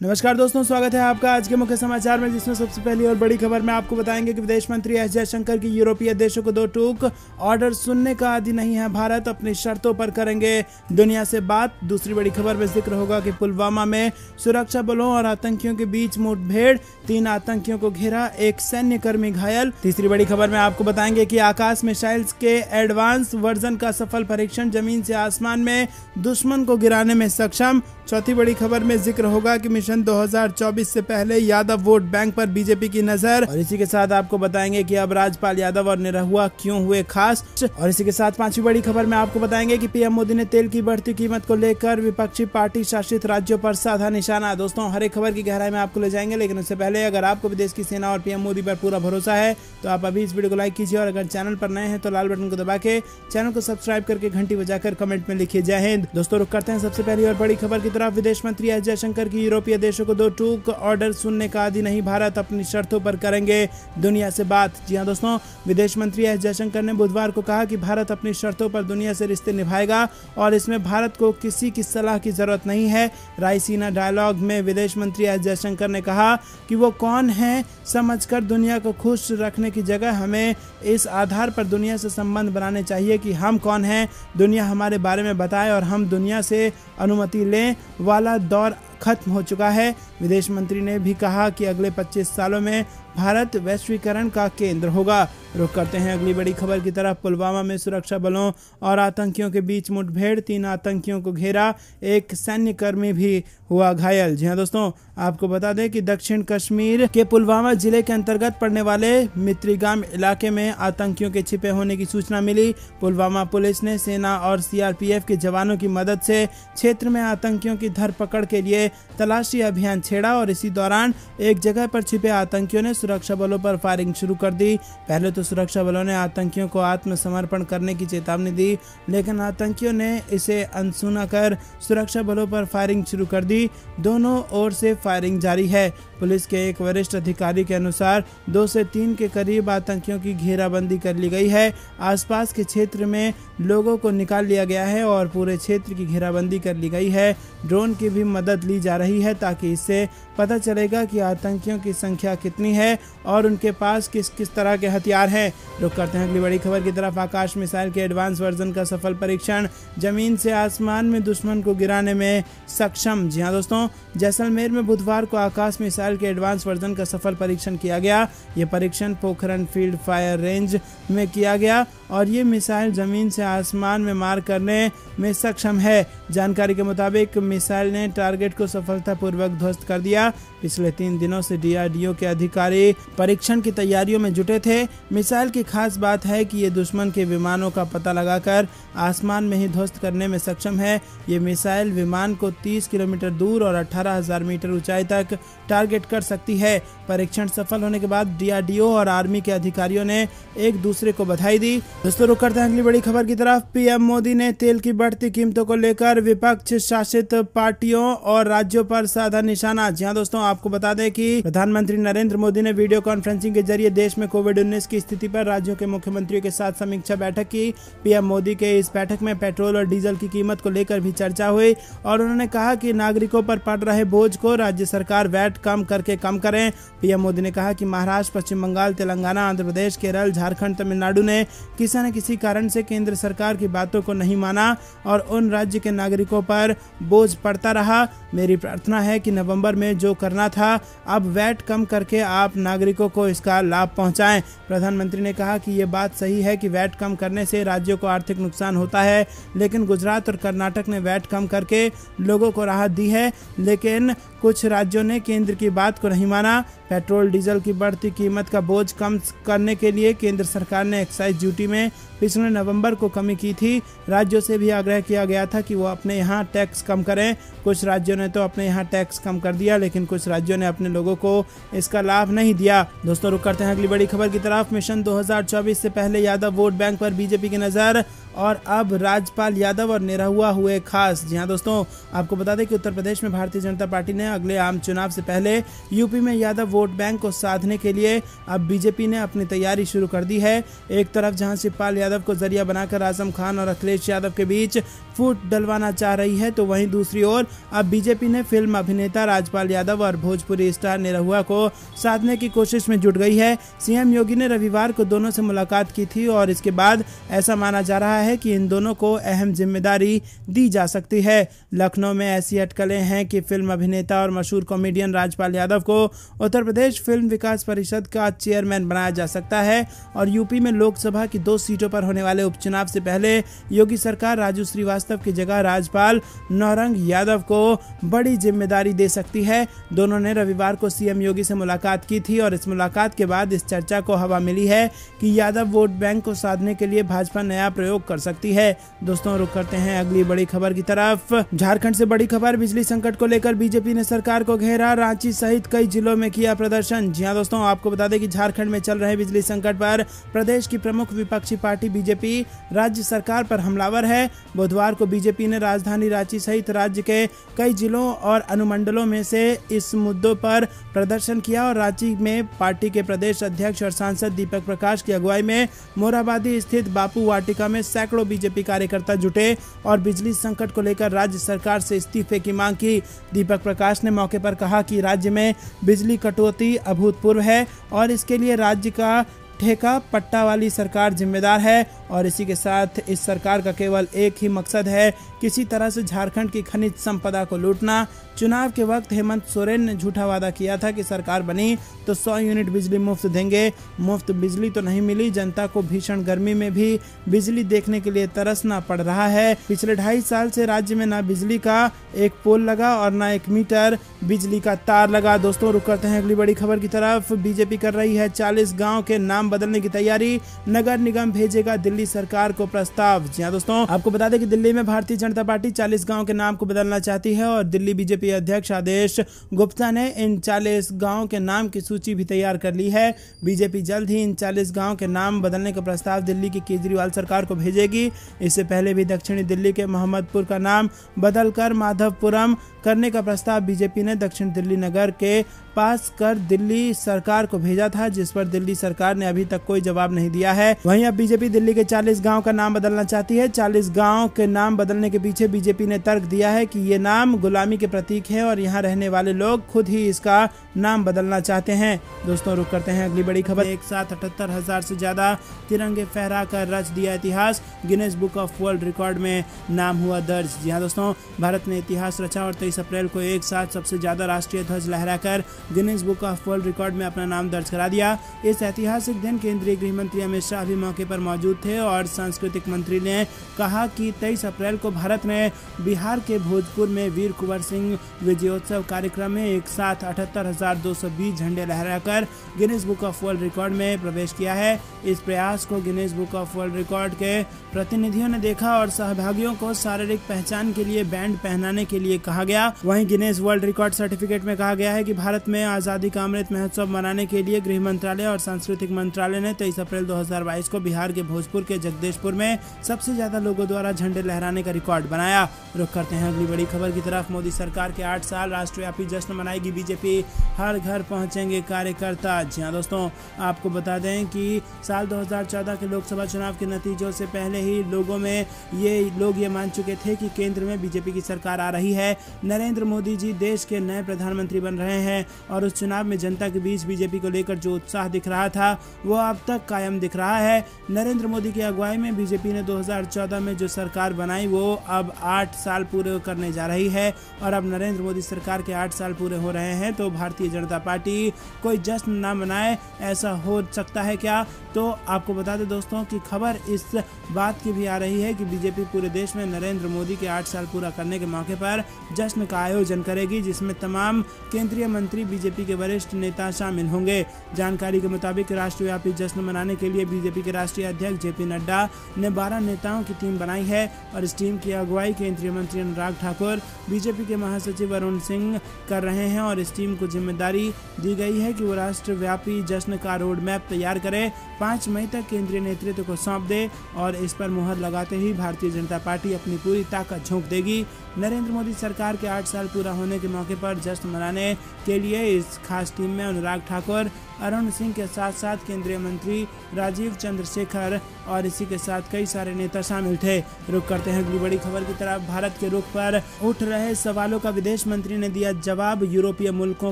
नमस्कार दोस्तों, स्वागत है आपका आज के मुख्य समाचार में, जिसमें सबसे पहली और बड़ी खबर में आपको बताएंगे कि विदेश मंत्री एस जयशंकर की यूरोपीय देशों को दो टूक। ऑर्डर सुनने का आदि नहीं है भारत, अपनी शर्तों पर करेंगे दुनिया से बात। दूसरी बड़ी खबर में जिक्र होगा कि पुलवामा में सुरक्षा बलों और आतंकियों के बीच मुठभेड़, 3 आतंकियों को घेरा, 1 सैन्य कर्मी घायल। तीसरी बड़ी खबर में आपको बताएंगे कि आकाश मिसाइल्स के एडवांस वर्जन का सफल परीक्षण, जमीन से आसमान में दुश्मन को गिराने में सक्षम। चौथी बड़ी खबर में जिक्र होगा कि मिशन 2024 से पहले यादव वोट बैंक पर बीजेपी की नजर। और इसी के साथ आपको बताएंगे कि अब राजपाल यादव और निरहुआ क्यों हुए खास। और इसी के साथ पांचवी बड़ी खबर में आपको बताएंगे कि पीएम मोदी ने तेल की बढ़ती कीमत को लेकर विपक्षी पार्टी शासित राज्यों पर साधा निशाना। दोस्तों, हर एक खबर की गहराई में आपको ले जाएंगे, लेकिन उससे पहले अगर आपको विदेश की सेना और पीएम मोदी पर पूरा भरोसा है तो आप अभी इस वीडियो को लाइक कीजिए, और अगर चैनल पर नए हैं तो लाल बटन को दबा के चैनल को सब्सक्राइब करके घंटी बजाकर कमेंट में लिखिए जय हिंद। दोस्तों, रुक करते हैं सबसे पहली और बड़ी खबर की तरफ। विदेश मंत्री एस जयशंकर की यूरोपीय देशों को दो टूक। ऑर्डर सुनने का आदि नहीं भारत, अपनी शर्तों पर करेंगे दुनिया से बात। जी हां दोस्तों, विदेश मंत्री एस जयशंकर ने बुधवार को कहा कि भारत अपनी शर्तों पर दुनिया से रिश्ते निभाएगा और इसमें भारत को किसी की सलाह की जरूरत नहीं है। रायसीना डायलॉग में विदेश मंत्री एस जयशंकर ने कहा कि वो कौन है समझकर दुनिया को खुश रखने की जगह हमें इस आधार पर दुनिया से संबंध बनाने चाहिए कि हम कौन हैं, दुनिया हमारे बारे में बताए और हम दुनिया से अनुमति लें वाला दौर खत्म हो चुका है। विदेश मंत्री ने भी कहा कि अगले 25 सालों में भारत वैश्वीकरण का केंद्र होगा। रुक करते हैं अगली बड़ी खबर की तरफ। पुलवामा में सुरक्षा बलों और आतंकियों के बीच मुठभेड़, 3 आतंकियों को घेरा, 1 सैन्य कर्मी भी हुआ घायल। जी हां दोस्तों, आपको बता दें कि दक्षिण कश्मीर के पुलवामा जिले के अंतर्गत पड़ने वाले मित्रीगाम इलाके में आतंकियों के छिपे होने की सूचना मिली। पुलवामा पुलिस ने सेना और सीआरपीएफ के जवानों की मदद से क्षेत्र में आतंकियों की धरपकड़ के लिए तलाशी अभियान छेड़ा, और इसी दौरान एक जगह पर छिपे आतंकियों ने सुरक्षा बलों पर फायरिंग शुरू कर दी। पहले तो सुरक्षा बलों ने आतंकियों को आत्मसमर्पण करने की चेतावनी दी, लेकिन आतंकियों ने इसे अनसुना कर सुरक्षा बलों पर फायरिंग शुरू कर दी। दोनों ओर से फायरिंग जारी है। पुलिस के एक वरिष्ठ अधिकारी के अनुसार 2 से 3 के करीब आतंकियों की घेराबंदी कर ली गई है। आसपास के क्षेत्र में लोगों को निकाल लिया गया है और पूरे क्षेत्र की घेराबंदी कर ली गई है। ड्रोन की भी मदद ली जा रही है ताकि इससे पता चलेगा कि आतंकियों की संख्या कितनी है और उनके पास किस किस तरह के हथियार हैं। रुक करते हैं अगली बड़ी खबर की तरफ। आकाश मिसाइल के एडवांस वर्जन का सफल परीक्षण, जमीन से आसमान में दुश्मन को गिराने में सक्षम। जी हां दोस्तों, जैसलमेर में बुधवार को आकाश मिसाइल के एडवांस वर्जन का सफल परीक्षण किया गया। ये परीक्षण पोखरण फील्ड फायर रेंज में किया गया और ये मिसाइल जमीन से आसमान में मार करने में सक्षम है। जानकारी के मुताबिक मिसाइल ने टारगेट को सफलतापूर्वक ध्वस्त कर दिया। पिछले 3 दिनों से डीआरडीओ के अधिकारी परीक्षण की तैयारियों में जुटे थे। मिसाइल की खास बात है कि ये दुश्मन के विमानों का पता लगाकर आसमान में ही ध्वस्त करने में सक्षम है। ये मिसाइल विमान को 30 किलोमीटर दूर और 18,000 मीटर ऊंचाई तक टारगेट कर सकती है। परीक्षण सफल होने के बाद डीआरडीओ और आर्मी के अधिकारियों ने एक दूसरे को बधाई दी। दोस्तों, रुक करते हैं अगली बड़ी खबर की तरफ। पीएम मोदी ने तेल की बढ़ती कीमतों को लेकर विपक्ष शासित पार्टियों और राज्यों पर साधा निशाना। जी हां दोस्तों, आपको बता दें कि प्रधानमंत्री नरेंद्र मोदी ने वीडियो कॉन्फ्रेंसिंग के जरिए देश में कोविड-19 की स्थिति पर राज्यों के मुख्यमंत्रियों के साथ समीक्षा बैठक की। पीएम मोदी के इस बैठक में पेट्रोल और डीजल की कीमत को लेकर भी चर्चा हुई और उन्होंने कहा कि नागरिकों पर पड़ रहे बोझ को राज्य सरकार वैट कम करके कम करें। पीएम मोदी ने कहा कि महाराष्ट्र, पश्चिम बंगाल, तेलंगाना, आंध्र प्रदेश, केरल, झारखंड, तमिलनाडु ने किसी न किसी कारण से केंद्र सरकार की बातों को नहीं माना और उन राज्य के नागरिकों पर बोझ पड़ता रहा। मेरी प्रार्थना है कि नवंबर में जो करना था अब वैट कम करके आप नागरिकों को इसका लाभ पहुंचाएं। प्रधानमंत्री ने कहा कि ये बात सही है कि वैट कम करने से राज्यों को आर्थिक नुकसान होता है, लेकिन गुजरात और कर्नाटक ने वैट कम करके लोगों को राहत दी है, लेकिन कुछ राज्यों ने केंद्र की बात को नहीं माना। पेट्रोल डीजल की बढ़ती कीमत का बोझ कम करने के लिए केंद्र सरकार ने एक्साइज ड्यूटी में पिछले नवंबर को कमी की थी। राज्यों से भी आग्रह किया गया था कि वो अपने यहाँ टैक्स कम करें। कुछ राज्यों ने तो अपने यहाँ टैक्स कम कर दिया, लेकिन कुछ राज्यों ने अपने लोगों को इसका लाभ नहीं दिया। दोस्तों, रुक करते हैं अगली बड़ी खबर की तरफ। मिशन 2024 से पहले यादव वोट बैंक पर बीजेपी की नजर। और अब राजपाल यादव और निरहुआ हुए खास। जी हाँ दोस्तों, आपको बता दें कि उत्तर प्रदेश में भारतीय जनता पार्टी ने अगले आम चुनाव से पहले यूपी में यादव वोट बैंक को साधने के लिए अब बीजेपी ने अपनी तैयारी शुरू कर दी है। एक तरफ जहां शिवपाल यादव को जरिया बनाकर आजम खान और अखिलेश यादव के बीच फूट डलवाना चाह रही है, तो वहीं दूसरी ओर अब बीजेपी ने फिल्म अभिनेता राजपाल यादव और भोजपुरी स्टार निरहुआ को साधने की कोशिश में जुट गई है। सीएम योगी ने रविवार को दोनों से मुलाकात की थी और इसके बाद ऐसा माना जा रहा है कि इन दोनों को अहम जिम्मेदारी दी जा सकती है। लखनऊ में ऐसी अटकलें हैं कि फिल्म अभिनेता और मशहूर कॉमेडियन राजपाल यादव को उत्तर प्रदेश फिल्म विकास परिषद का चेयरमैन बनाया जा सकता है और यूपी में लोकसभा की 2 सीटों पर होने वाले उपचुनाव से पहले योगी सरकार राजू श्रीवास्तव की जगह राजपाल नौरंग यादव को बड़ी जिम्मेदारी दे सकती है। दोनों ने रविवार को सीएम योगी से मुलाकात की थी और इस मुलाकात के बाद इस चर्चा को हवा मिली है कि यादव वोट बैंक को साधने के लिए भाजपा नया प्रयोग कर सकती है। दोस्तों, रुक करते हैं अगली बड़ी खबर की तरफ। झारखंड से बड़ी खबर, बिजली संकट को लेकर बीजेपी ने सरकार को घेरा, रांची सहित कई जिलों में किया प्रदर्शन। जी हां दोस्तों, आपको बता दें कि झारखंड में चल रहे बिजली संकट पर प्रदेश की प्रमुख विपक्षी पार्टी बीजेपी राज्य सरकार पर हमलावर है। बुधवार को बीजेपी ने राजधानी रांची सहित राज्य के कई जिलों और अनुमंडलों में से इस मुद्दों पर प्रदर्शन किया और रांची में पार्टी के प्रदेश अध्यक्ष और सांसद दीपक प्रकाश की अगुवाई में मोरहाबादी स्थित बापू वाटिका में सैकड़ों बीजेपी कार्यकर्ता जुटे और बिजली संकट को लेकर राज्य सरकार से इस्तीफे की मांग की। दीपक प्रकाश ने मौके पर कहा कि राज्य में बिजली कटौती अभूतपूर्व है और इसके लिए राज्य का ठेका पट्टा वाली सरकार जिम्मेदार है और इसी के साथ इस सरकार का केवल एक ही मकसद है, किसी तरह से झारखंड की खनिज संपदा को लूटना। चुनाव के वक्त हेमंत सोरेन ने झूठा वादा किया था कि सरकार बनी तो 100 यूनिट बिजली मुफ्त देंगे। मुफ्त बिजली तो नहीं मिली, जनता को भीषण गर्मी में भी बिजली देखने के लिए तरसना पड़ रहा है। पिछले 2.5 साल से राज्य में ना बिजली का एक पोल लगा और ना 1 मीटर बिजली का तार लगा। दोस्तों, रुक करते हैं अगली बड़ी खबर की तरफ। बीजेपी कर रही है 40 गाँव के नाम बदलने की तैयारी, नगर निगम भेजेगा दिल्ली सरकार को प्रस्ताव। जी हाँ दोस्तों, आपको बता दें कि दिल्ली में भारतीय जनता पार्टी 40 गांव के नाम को बदलना चाहती है और दिल्ली बीजेपी अध्यक्ष आदेश गुप्ता ने इन 40 गांव के नाम की सूची भी तैयार कर ली है। बीजेपी जल्द ही इन 40 गांव के नाम बदलने का प्रस्ताव दिल्ली की केजरीवाल सरकार को भेजेगी। इससे पहले भी दक्षिणी दिल्ली के मोहम्मदपुर का नाम बदलकर माधवपुरम करने का प्रस्ताव बीजेपी ने दक्षिण दिल्ली नगर के पास कर दिल्ली सरकार को भेजा था, जिस पर दिल्ली सरकार ने अभी तक कोई जवाब नहीं दिया है। वहीं अब बीजेपी दिल्ली के 40 गांव का नाम बदलना चाहती है। 40 गांव के नाम बदलने के पीछे बीजेपी ने तर्क दिया है कि ये नाम गुलामी के प्रतीक है और यहाँ रहने वाले लोग खुद ही इसका नाम बदलना चाहते हैं। दोस्तों, रुक करते हैं अगली बड़ी खबर। एक साथ 78,000 से ज्यादा तिरंगे फहरा कर रच दिया इतिहास, Guinness book of world record में नाम हुआ दर्ज। जी हाँ दोस्तों, भारत ने इतिहास रचा और 23 अप्रैल को एक साथ सबसे ज्यादा राष्ट्रीय ध्वज लहराकर Guinness book of world record में अपना नाम दर्ज करा दिया। इस ऐतिहासिक दिन केंद्रीय गृह मंत्री अमित शाह भी मौके पर मौजूद थे और सांस्कृतिक मंत्री ने कहा कि 23 अप्रैल को भारत ने बिहार के भोजपुर में वीर कुंवर सिंह विजयोत्सव कार्यक्रम में एक साथ 78,220 झंडे लहराकर Guinness book of world record में प्रवेश किया है। इस प्रयास को Guinness book of world record के प्रतिनिधियों ने देखा और सहभागियों को शारीरिक पहचान के लिए बैंड पहनाने के लिए कहा गया। वहीं गिनेस वर्ल्ड रिकॉर्ड सर्टिफिकेट में कहा गया है कि भारत में आजादी का अमृत महोत्सव मनाने के लिए गृह मंत्रालय और सांस्कृतिक मंत्रालय ने 23 अप्रैल 2022 को बिहार के भोजपुर के जगदीशपुर में सबसे ज्यादा लोगों द्वारा झंडे लहराने का रिकॉर्ड बनाया। रुख करते हैं अगली बड़ी खबर की तरफ। मोदी सरकार के 8 साल राष्ट्रव्यापी जश्न मनाएगी बीजेपी, हर घर पहुंचेंगे कार्यकर्ता। जी हाँ दोस्तों, आपको बता दें कि साल 2014 के लोकसभा चुनाव के नतीजों से पहले ही लोग ये मान चुके थे कि केंद्र में बीजेपी की सरकार आ रही है। नरेंद्र मोदी जी देश के नए प्रधानमंत्री बन रहे हैं और उस चुनाव में जनता के बीच बीजेपी को लेकर जो उत्साह दिख रहा था वो अब तक कायम दिख रहा है। नरेंद्र मोदी की अगुवाई में बीजेपी ने 2014 में जो सरकार बनाई वो अब 8 साल पूरे करने जा रही है और अब नरेंद्र मोदी सरकार के 8 साल पूरे हो रहे हैं तो भारतीय जनता पार्टी कोई जश्न ना मनाए, ऐसा हो सकता है क्या? तो आपको बता दें दोस्तों कि खबर इस बात की भी आ रही है कि बीजेपी पूरे देश में नरेंद्र मोदी के 8 साल पूरा करने के मौके पर जश्न का आयोजन करेगी, जिसमें तमाम केंद्रीय मंत्री बीजेपी के वरिष्ठ नेता शामिल होंगे। जानकारी के मुताबिक राष्ट्रव्यापी जश्न मनाने के लिए बीजेपी के राष्ट्रीय अध्यक्ष जेपी नड्डा ने 12 नेताओं की टीम बनाई है और इस टीम की अगुवाई केंद्रीय मंत्री अनुराग ठाकुर, बीजेपी के महासचिव अरुण सिंह कर रहे हैं और इस टीम को जिम्मेदारी दी गई है कि वो राष्ट्रव्यापी जश्न का रोड मैप तैयार करे, 5 मई तक केंद्रीय नेतृत्व को सौंप दे और इस पर मुहर लगाते ही भारतीय जनता पार्टी अपनी पूरी ताकत झोंक देगी। नरेंद्र मोदी सरकार के 8 साल पूरा होने के मौके पर जश्न मनाने के लिए इस खास टीम में अनुराग ठाकुर, अरुण सिंह के साथ साथ केंद्रीय मंत्री राजीव चंद्रशेखर और इसी के साथ कई सारे नेता शामिल थे। रुक करते हैं अगली बड़ी खबर की तरफ। भारत के रुख पर उठ रहे सवालों का विदेश मंत्री ने दिया जवाब, यूरोपीय मुल्कों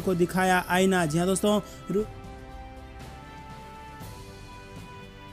को दिखाया आईना। जी हाँ दोस्तों,